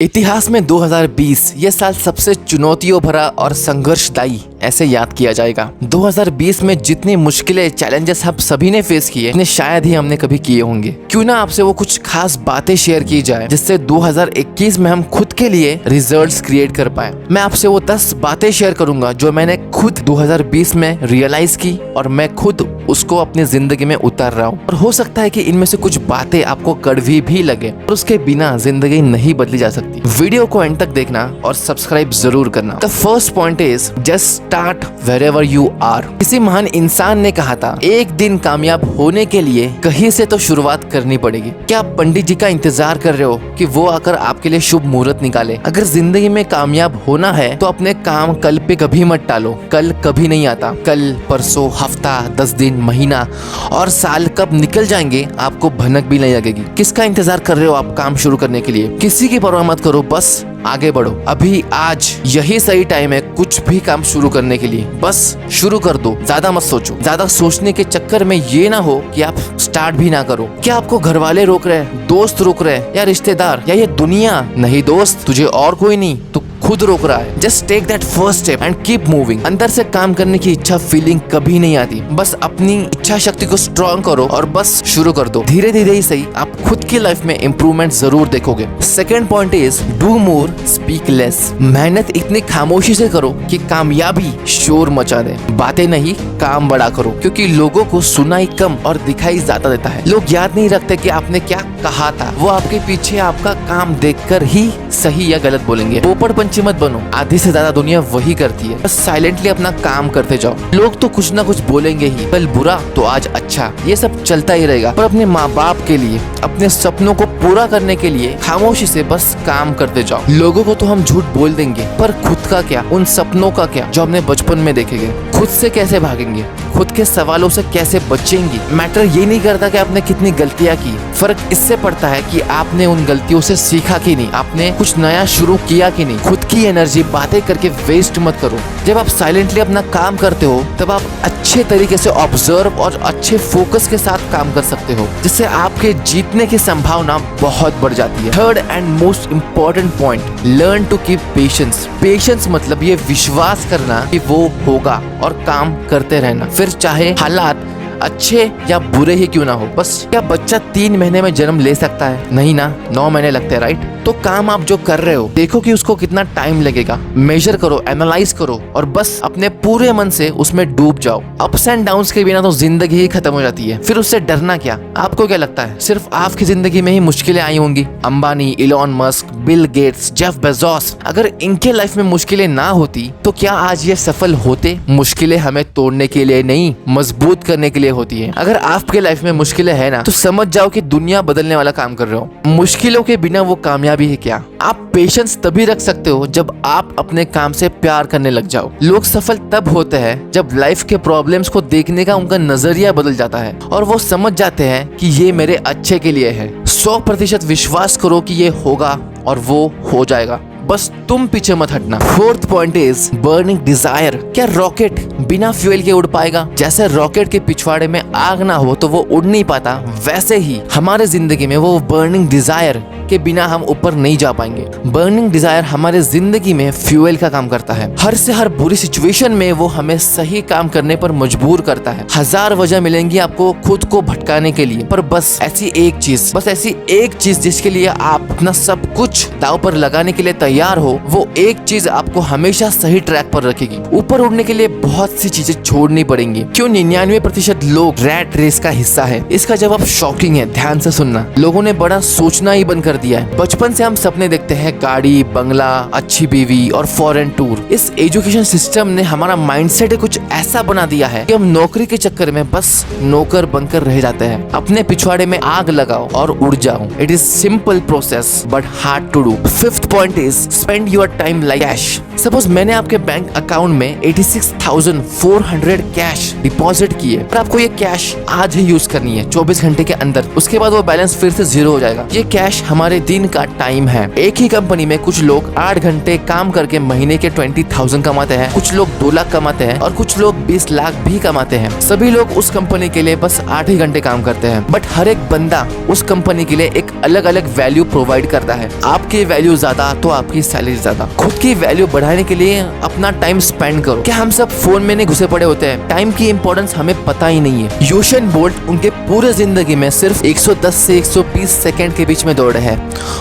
इतिहास में 2020 ये साल सबसे चुनौतियों भरा और संघर्षदायी ऐसे याद किया जाएगा। 2020 में जितनी मुश्किलें चैलेंजेस हम सभी ने फेस किए इतने शायद ही हमने कभी किए होंगे। क्यों ना आपसे वो कुछ खास बातें शेयर की जाए जिससे 2021 में हम खुद के लिए रिजल्ट्स क्रिएट कर पाए। मैं आपसे वो 10 बातें शेयर करूंगा जो मैंने खुद 2020 में रियलाइज की और मैं खुद उसको अपनी जिंदगी में उतार रहा हूँ। और हो सकता है कि इनमें से कुछ बातें आपको कड़वी भी लगे और उसके बिना जिंदगी नहीं बदली जा सकती। वीडियो को एंड तक देखना और सब्सक्राइब जरूर करना। The first point is just start wherever you are. किसी महान इंसान ने कहा था, एक दिन कामयाब होने के लिए कहीं से तो शुरुआत करनी पड़ेगी। क्या आप पंडित जी का इंतजार कर रहे हो कि वो आकर आपके लिए शुभ मुहूर्त निकाले? अगर जिंदगी में कामयाब होना है तो अपने काम कल पे कभी मत टालो। कल कभी नहीं आता। कल, परसों, हफ्ता, 10 दिन, महीना और साल कब निकल जाएंगे आपको भनक भी नहीं लगेगी। किसका इंतजार कर रहे हो आप काम शुरू करने के लिए? किसी की परवाह मत करो, बस आगे बढ़ो। अभी आज यही सही टाइम है कुछ भी काम शुरू करने के लिए। बस शुरू कर दो, ज्यादा मत सोचो। ज्यादा सोचने के चक्कर में ये ना हो कि आप स्टार्ट भी ना करो। क्या आपको घर वाले रोक रहे हैं, दोस्त रोक रहे हैं या रिश्तेदार या ये दुनिया? नहीं दोस्त, तुझे और कोई नहीं, तू खुद रोक रहा है। Just take that first step and keep moving. अंदर से काम करने की इच्छा फीलिंग कभी नहीं आती। बस अपनी इच्छा शक्ति को स्ट्रॉन्ग करो और बस शुरू कर दो। धीरे धीरे ही सही आप खुद की लाइफ में इम्प्रूवमेंट जरूर देखोगे। Second point is do more speak less. मेहनत इतनी खामोशी से करो कि कामयाबी शोर मचा दे। बातें नहीं, काम बड़ा करो, क्योंकि लोगों को सुनाई कम और दिखाई ज्यादा देता है। लोग याद नहीं रखते कि आपने क्या कहा था, वो आपके पीछे आपका काम देखकर ही सही या गलत बोलेंगे। पोपट पंछी मत बनो, आधी से ज्यादा दुनिया वही करती है। बस साइलेंटली अपना काम करते जाओ। लोग तो कुछ ना कुछ बोलेंगे ही, कल बुरा तो आज अच्छा, ये सब चलता ही रहेगा। पर अपने माँ बाप के लिए, अपने सपनों को पूरा करने के लिए खामोशी से बस काम करते जाओ। लोगों को तो हम झूठ बोल देंगे, पर खुद का क्या, उन सपनों का क्या जो हमने बचपन में देखे गए? खुद से कैसे भागेंगे? खुद के सवालों से कैसे बचेंगे? मैटर ये नहीं करता कि आपने कितनी गलतियां की, फर्क इससे पड़ता है कि आपने उन गलतियों से सीखा कि नहीं, आपने कुछ नया शुरू किया कि नहीं। खुद की एनर्जी बातें करके वेस्ट मत करो। जब आप साइलेंटली अपना काम करते हो तब आप अच्छे तरीके से ऑब्जर्व और अच्छे फोकस के साथ काम कर सकते हो, जिससे आपके जीतने की संभावना बहुत बढ़ जाती है। Third and most important point, learn to keep patience. Patience मतलब ये विश्वास करना कि वो होगा और काम करते रहना, फिर चाहे हालात अच्छे या बुरे ही क्यों ना हो। बस क्या बच्चा 3 महीने में जन्म ले सकता है? नहीं ना, 9 महीने लगते हैं, राइट? तो काम आप जो कर रहे हो देखो कि उसको कितना टाइम लगेगा, मेजर करो, एनालाइज करो और बस अपने पूरे मन से उसमें डूब जाओ। अप्स एंड डाउन्स के बिना तो जिंदगी ही खत्म हो जाती है, फिर उससे डरना क्या? आपको क्या लगता है सिर्फ आपकी जिंदगी में ही मुश्किलें आई होंगी? Ambani, Elon Musk, Bill Gates, Jeff Bezos, अगर इनके लाइफ में मुश्किलें ना होती तो क्या आज ये सफल होते? मुश्किलें हमें तोड़ने के लिए नहीं, मजबूत करने के लिए होती है। अगर आपके लाइफ में मुश्किलें है ना तो समझ जाओ कि दुनिया बदलने वाला काम कर रहे हो। मुश्किलों के बिना वो कामयाबी है क्या? आप पेशेंस तभी रख सकते हो जब आप अपने काम से प्यार करने लग जाओ। लोग सफल तब होते हैं जब लाइफ के प्रॉब्लम्स को देखने का उनका नजरिया बदल जाता है और वो समझ जाते हैं कि ये मेरे अच्छे के लिए है। 100% विश्वास करो कि ये होगा और वो हो जाएगा, बस तुम पीछे मत हटना। Fourth point is burning desire. क्या रॉकेट बिना फ्यूल के उड़ पाएगा? जैसे रॉकेट के पिछवाड़े में आग ना हो तो वो उड़ नहीं पाता, वैसे ही हमारे जिंदगी में वो बर्निंग डिजायर के बिना हम ऊपर नहीं जा पाएंगे। बर्निंग डिजायर हमारे जिंदगी में फ्यूल का काम करता है। हर से हर बुरी सिचुएशन में वो हमें सही काम करने पर मजबूर करता है। 1000 वजह मिलेंगी आपको खुद को भटकाने के लिए, पर बस ऐसी एक चीज जिसके लिए आप अपना सब कुछ दांव पर लगाने के लिए तैयार हो, वो एक चीज आपको हमेशा सही ट्रैक पर रखेगी। ऊपर उड़ने के लिए बहुत सी चीजें छोड़नी पड़ेंगी। क्यों 99% लोग रैट रेस का हिस्सा है? इसका जवाब शॉकिंग है, ध्यान से सुनना। लोगों ने बड़ा सोचना ही बंद कर दिया है। बचपन से हम सपने देखते हैं, गाड़ी, बंगला, अच्छी बीवी और फॉरेन टूर। इस एजुकेशन सिस्टम ने हमारा माइंडसेट कुछ ऐसा बना दिया है कि हम नौकरी के चक्कर में बस नौकर बनकर रह जाते हैं। अपने पिछवाड़े में आग लगाओ और उड़ जाओ। It is simple process but hard to do. Fifth point is spend your time like cash. Suppose मैंने आपके बैंक अकाउंट में 86,400 कैश डिपॉजिट किए और आपको ये कैश आज ही यूज करनी है 24 घंटे के अंदर। उसके बाद वो बैलेंस फिर से 0 हो जाएगा। ये कैश हमारे हमारे दिन का टाइम है। एक ही कंपनी में कुछ लोग 8 घंटे काम करके महीने के 20,000 कमाते हैं, कुछ लोग 2 लाख कमाते हैं और कुछ लोग 20 लाख भी कमाते हैं। सभी लोग उस कंपनी के लिए बस 8 ही घंटे काम करते हैं, बट हर एक बंदा उस कंपनी के लिए एक अलग अलग वैल्यू प्रोवाइड करता है। आपकी वैल्यू ज्यादा तो आपकी सैलरी ज्यादा। खुद की वैल्यू बढ़ाने के लिए अपना टाइम स्पेंड करो। क्या हम सब फोन में नहीं घुसे पड़े होते हैं? टाइम की इंपॉर्टेंस हमें पता ही नहीं है। यूसेन बोल्ट उनके पूरे जिंदगी में सिर्फ 110 से 120 सेकंड के बीच में दौड़े हैं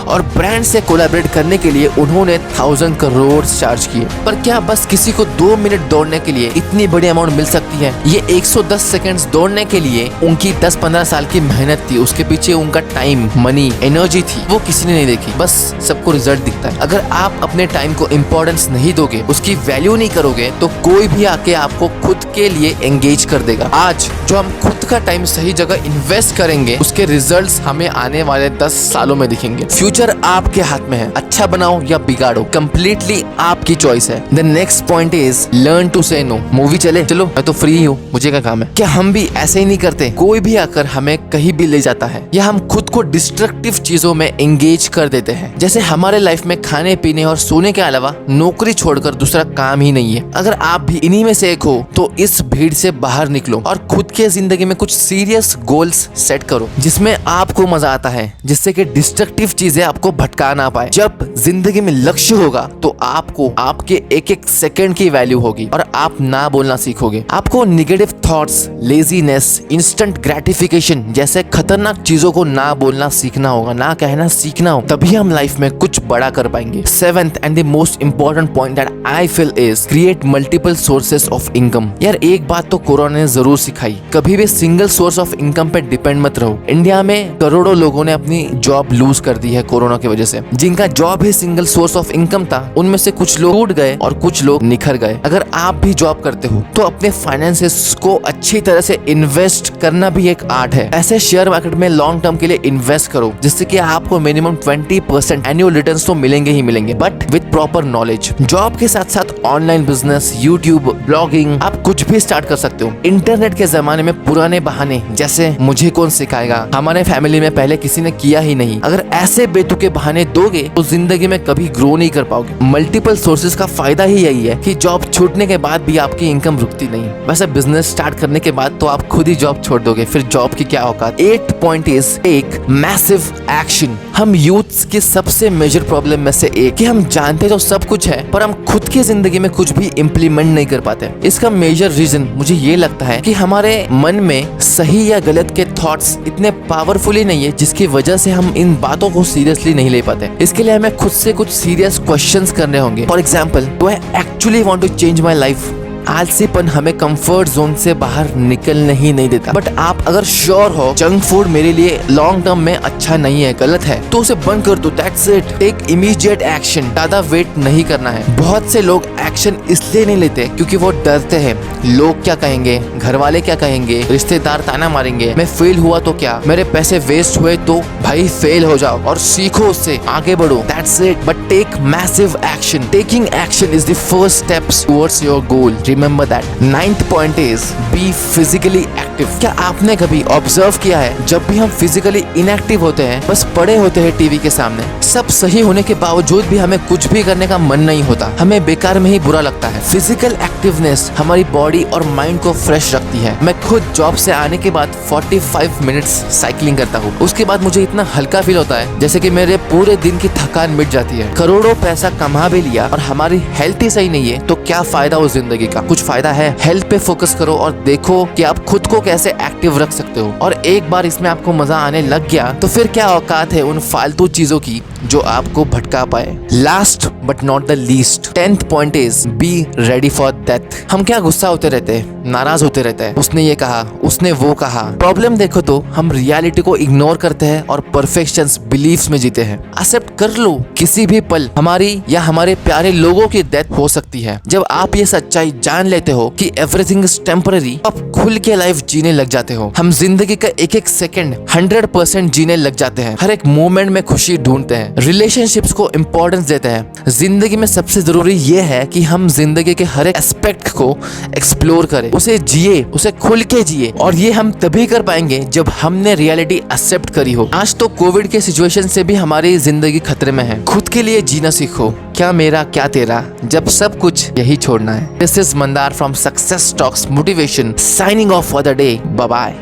और ब्रांड से कोलैबोरेट करने के लिए उन्होंने 1000 करोड़ चार्ज किए। पर क्या बस किसी को 2 मिनट दौड़ने के लिए इतनी बड़ी अमाउंट मिल सकती है? ये 110 सेकंड्स दौड़ने के लिए उनकी 10-15 साल की मेहनत थी, उसके पीछे उनका टाइम, मनी, एनर्जी थी, वो किसी ने नहीं देखी। बस सबको रिजल्ट दिखता है। अगर आप अपने टाइम को इम्पोर्टेंस नहीं दोगे, उसकी वैल्यू नहीं करोगे, तो कोई भी आके आपको खुद के लिए एंगेज कर देगा। आज जो हम खुद का टाइम सही जगह इन्वेस्ट करेंगे, उसके रिजल्ट्स हमें आने वाले 10 सालों में दिखेंगे। फ्यूचर आपके हाथ में है, अच्छा बनाओ या बिगाड़ो, कंप्लीटली आपकी चॉइस है। The next point is learn to say no. Movie चले? चलो, मैं तो फ्री हूँ, मुझे क्या काम है? क्या हम भी ऐसे ही नहीं करते? कोई भी आकर हमें कहीं भी ले जाता है या हम खुद को डिस्ट्रक्टिव चीजों में एंगेज कर देते हैं। जैसे हमारे लाइफ में खाने पीने और सोने के अलावा नौकरी छोड़कर दूसरा काम ही नहीं है। अगर आप भी इन्हीं में से एक हो तो इस भीड़ से बाहर निकलो और खुद के जिंदगी में कुछ सीरियस गोल्स सेट करो जिसमें आपको मजा आता है, जिससे कि डिस्ट्रक्टिव चीजें आपको भटका ना पाए। जब जिंदगी में लक्ष्य होगा तो आपको आपके एक एक सेकंड की वैल्यू होगी और आप ना बोलना सीखोगे। आपको negative thoughts, laziness, instant gratification जैसे खतरनाक चीजों को ना बोलना सीखना होगा, ना कहना सीखना हो, तभी हम लाइफ में कुछ बड़ा कर पाएंगे। 7th and the most important point that I feel is create multiple sources of income. यार एक बात तो कोरोना ने जरूर सिखाई, कभी भी सिंगल सोर्स ऑफ इनकम पे डिपेंड मत रहो। इंडिया में करोड़ों लोगों ने अपनी जॉब लूज कर दी है कोरोना की वजह से। जिनका job he single source of income था, उनमें से कुछ लोग टूट गए और कुछ लोग निखर गए। अगर आप भी जॉब करते हो तो अपने फाइनेंसेस को अच्छी तरह से इन्वेस्ट करना भी एक आर्ट है। ऐसे शेयर मार्केट में लॉन्ग टर्म के लिए इन्वेस्ट करो जिससे कि आपको मिनिमम 20% एनुअल रिटर्न्स तो मिलेंगे ही मिलेंगे, but with proper knowledge. Job के साथ साथ ऑनलाइन बिजनेस, यूट्यूब, ब्लॉगिंग, आप कुछ भी स्टार्ट कर सकते हो। इंटरनेट के जमाने में पुराने बहाने जैसे मुझे कौन सिखाएगा, हमारे फैमिली में पहले किसी ने किया ही नहीं, अगर ऐसे बेतुके बहाने दोगे तो जिंदगी में कभी ग्रो नहीं कर पाओगे। मल्टीपल सोर्सेज का फायदा ही यही है कि जॉब छूटने के बाद भी आपकी इनकम रुकती नहीं। वैसे बिजनेस स्टार्ट करने के बाद तो आप खुद ही जॉब छोड़ दोगे, फिर जॉब की क्या औकात। 8th point is take massive action. हम यूथ्स की सबसे मेजर प्रॉब्लम में से एक कि हम जानते तो सब कुछ है पर हम खुद की जिंदगी में कुछ भी इम्प्लीमेंट नहीं कर पाते। इसका मेजर रीजन मुझे ये लगता है कि हमारे मन में सही या गलत के थॉट्स इतने पावरफुली नहीं है जिसकी वजह से हम इन बातों को सीरियसली नहीं ले पाते। इसके लिए हमें खुद से कुछ सीरियस क्वेश्चंस करने होंगे। For example, do I actually want to change my life? आलसीपन हमें कंफर्ट जोन से बाहर निकलने ही नहीं देता। बट आप अगर श्योर हो जंक फूड मेरे लिए लॉन्ग टर्म में अच्छा नहीं है, गलत है, तो उसे बंद कर दो। That's it. Take immediate action. ज्यादा वेट नहीं करना है। बहुत से लोग एक्शन इसलिए नहीं लेते क्योंकि वो डरते हैं। लोग क्या कहेंगे, घर वाले क्या कहेंगे, रिश्तेदार ताना मारेंगे, मैं फेल हुआ तो क्या, मेरे पैसे वेस्ट हुए तो। भाई फेल हो जाओ और सीखो उससे, आगे बढ़ो। That's it. But take massive action. Taking action is the first steps towards your goal. Remember that. 9th point is be physically active. क्या आपने कभी ऑब्जर्व किया है जब भी हम फिजिकली इनएक्टिव होते हैं, बस पड़े होते हैं टीवी के सामने, सब सही होने के बावजूद भी हमें कुछ भी करने का मन नहीं होता, हमें बेकार में ही बुरा लगता है। फिजिकल एक्टिवनेस हमारी बॉडी और माइंड को फ्रेश रखती है। मैं खुद जॉब से आने के बाद 45 मिनट्स साइकिलिंग करता हूँ। उसके बाद मुझे इतना हल्का फील होता है जैसे कि मेरे पूरे दिन की थकान मिट जाती है। करोड़ों पैसा कमा भी लिया और हमारी हेल्थ ही सही नहीं है तो क्या फायदा उस जिंदगी का? कुछ फायदा है? हेल्थ पे फोकस करो और देखो कि आप खुद को कैसे एक्टिव रख सकते हो। और एक बार इसमें आपको मजा आने लग गया तो फिर क्या औकात है उन फालतू चीजों की जो आपको भटका पाए। Last but not the least, 10th point is be ready for death. हम क्या गुस्सा होते रहते हैं, नाराज होते रहते हैं, उसने ये कहा, उसने वो कहा। प्रॉब्लम देखो तो हम रियलिटी को इग्नोर करते हैं और परफेक्शंस बिलीफ्स में जीते हैं। एक्सेप्ट कर लो किसी भी पल हमारी या हमारे प्यारे लोगों की डेथ हो सकती है। जब आप ये सच्चाई जान जान लेते हो कि एवरीथिंग इज टेम्पररी, आप खुल के लाइफ जीने लग जाते हो। हम जिंदगी का एक एक सेकंड 100% जीने लग जाते हैं, हर एक मोमेंट में खुशी ढूंढते हैं, रिलेशनशिप्स को इम्पोर्टेंस देते हैं। जिंदगी में सबसे जरूरी ये है कि हम जिंदगी के हर एक एस्पेक्ट को एक्सप्लोर करें, उसे जिए, उसे खुल के जिए। और ये हम तभी कर पाएंगे जब हमने रियलिटी एक्सेप्ट करी हो। आज तो कोविड के सिचुएशन से भी हमारी जिंदगी खतरे में है। खुद के लिए जीना सीखो, क्या मेरा क्या तेरा, जब सब कुछ यही छोड़ना है। This is Mandar from Success Talks motivation, signing off for the day. Bye bye.